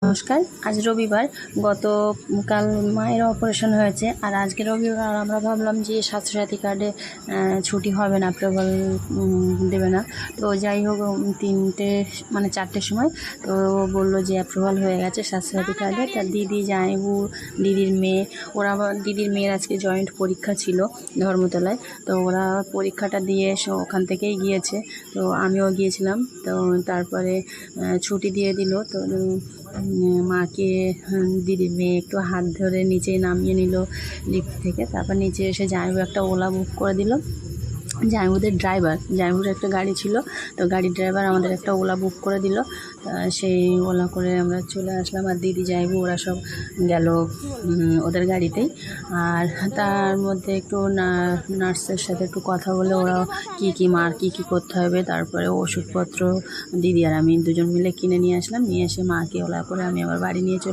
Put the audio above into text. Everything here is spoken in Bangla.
নমস্কার। আজ রবিবার। গতকাল মায়ের অপারেশন হয়েছে, আর আজকে রবিবার আমরা ভাবলাম যে স্বাস্থ্যসাথী কার্ডে ছুটি হবে না, অ্যাপ্রুভাল দেবে না। তো যাই হোক, 4টের সময় তো বললো যে অ্যাপ্রুভাল হয়ে গেছে স্বাস্থ্যসাথী কার্ডে। তার দিদি, জামাইবু, দিদির মেয়ে, দিদির মেয়ের আজকে জয়েন্ট পরীক্ষা ছিল ধর্মতলায়। তো ওরা পরীক্ষাটা দিয়ে ওখান থেকেই গিয়েছে। তো আমিও গিয়েছিলাম। তো তারপরে ছুটি দিয়ে দিল। তো মাকে দিদির মেয়ে একটু হাত ধরে নিচে নামিয়ে নিল লিফট থেকে। তারপর নিচে এসে জামাইবু একটা ওলা বুক করে দিল। জামাইবুর একটা গাড়ি ছিল, তো গাড়ির ড্রাইভার আমাদের একটা ওলা বুক করে দিল। সেই ওলা করে আমরা চলে আসলাম। আর দিদি, জামাইবু ওরা সব গেল ওদের গাড়িতেই। আর তার মধ্যে একটু নার্সের সাথে একটু কথা বলে ওরা মার কী করতে হবে, তারপরে ওষুধপত্র দিদি আর আমি দুজন মিলে কিনে নিয়ে আসলাম। নিয়ে এসে মাকে ওলা করে আমি আবার বাড়ি নিয়ে চলে